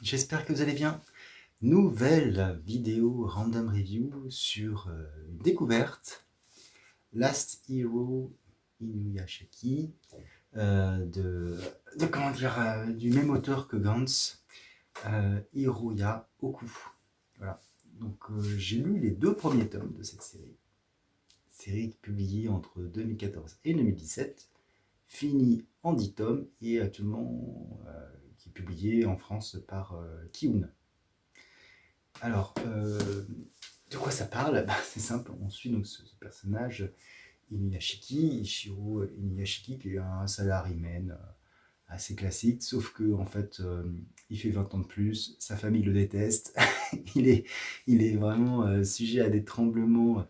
j'espère que vous allez bien. Nouvelle vidéo random review sur une découverte, Last Hero Inuyashiki, comment dire, du même auteur que Gantz, Hiroya Oku. Voilà. Donc j'ai lu les 2 premiers tomes de cette série publiée entre 2014 et 2017, finie en 10 tomes et actuellement qui est publiée en France par Kiun. Alors, de quoi ça parle? C'est simple, on suit donc ce personnage, Inuyashiki, Ichiro Inuyashiki, qui est un salaryman assez classique, sauf que en fait, il fait 20 ans de plus, sa famille le déteste, il est vraiment sujet à des tremblements.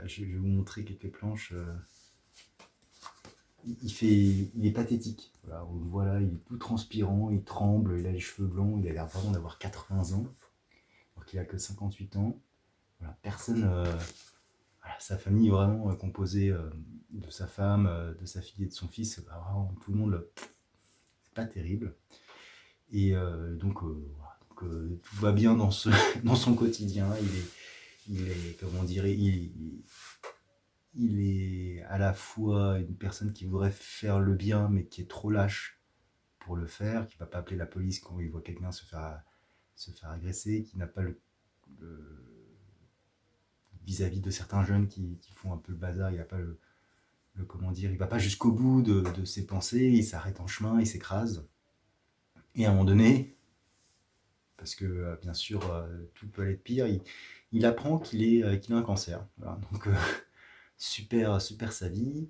Je vais vous montrer quelques planches. Il est pathétique. Voilà, on le voit là, il est tout transpirant, il tremble, il a les cheveux blonds, il a l'air vraiment d'avoir 80 ans, alors qu'il a que 58 ans. Voilà, personne, voilà, sa famille est vraiment composée de sa femme, de sa fille et de son fils. Vraiment, tout le monde, c'est pas terrible. Et donc, voilà, tout va bien dans son quotidien. Il est comment dire, il est à la fois une personne qui voudrait faire le bien, mais qui est trop lâche pour le faire, qui ne va pas appeler la police quand il voit quelqu'un se faire agresser, qui n'a pas vis-à-vis de certains jeunes qui font un peu le bazar, il n'a pas comment dire, il va pas jusqu'au bout de ses pensées, il s'arrête en chemin, il s'écrase. Et à un moment donné, parce que bien sûr tout peut aller de pire, il apprend qu'il a un cancer. Voilà, donc super sa vie,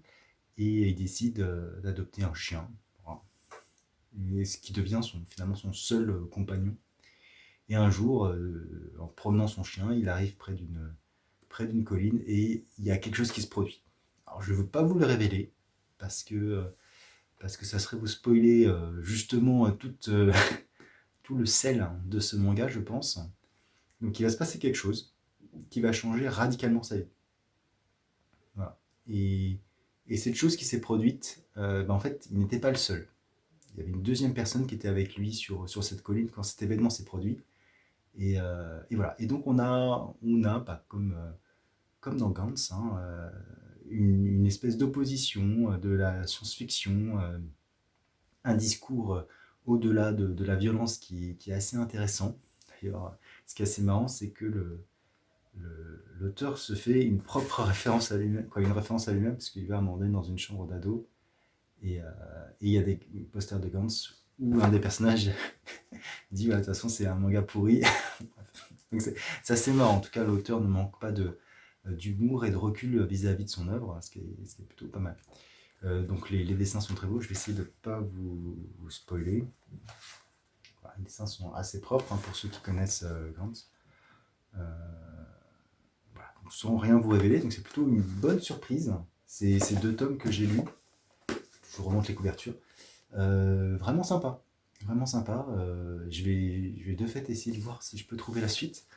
et il décide d'adopter un chien. Voilà. Et ce qui devient finalement son seul compagnon. Et un jour, en promenant son chien, il arrive près d'une colline et il y a quelque chose qui se produit. Alors je ne veux pas vous le révéler parce que ça serait vous spoiler justement tout le sel de ce manga, je pense. Donc il va se passer quelque chose qui va changer radicalement sa vie. Voilà. Et cette chose qui s'est produite, en fait, il n'était pas le seul. Il y avait une deuxième personne qui était avec lui sur cette colline quand cet événement s'est produit. Et voilà. Et donc on a comme dans Gantz, une espèce d'opposition de la science-fiction, un discours au-delà de la violence qui est assez intéressant. D'ailleurs, ce qui est assez marrant, c'est que l'auteur se fait une propre référence à lui-même, une référence à lui-même, parce qu'il va à un moment donné dans une chambre d'ado, et il y a des posters de Gantz où un des personnages dit de toute façon c'est un manga pourri. Donc c'est assez marrant. En tout cas, l'auteur ne manque pas d'humour et de recul vis-à-vis de son œuvre, ce qui est plutôt pas mal. Donc les dessins sont très beaux, je vais essayer de ne pas vous spoiler. Voilà, les dessins sont assez propres pour ceux qui connaissent Gantz. Voilà, donc sans rien vous révéler, donc c'est plutôt une bonne surprise. C'est ces 2 tomes que j'ai lus. Je vous remonte les couvertures. Vraiment sympa. Vraiment sympa. Je vais de fait essayer de voir si je peux trouver la suite.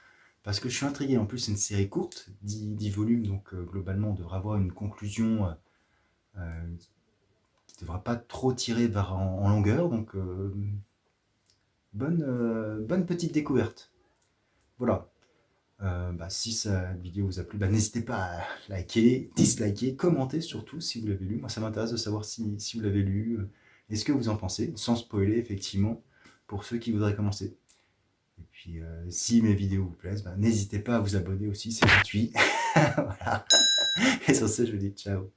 Parce que je suis intrigué. En plus, c'est une série courte, 10 volumes, donc globalement, on devrait avoir une conclusion qui ne devra pas trop tirer en longueur. Donc, bonne petite découverte. Voilà. Si cette vidéo vous a plu, n'hésitez pas à liker, disliker, commenter surtout si vous l'avez lu. Moi, ça m'intéresse de savoir si vous l'avez lu et ce que vous en pensez, sans spoiler, effectivement, pour ceux qui voudraient commencer. Et puis, si mes vidéos vous plaisent, n'hésitez pas à vous abonner aussi, c'est gratuit. Voilà. Et sur ce, je vous dis ciao.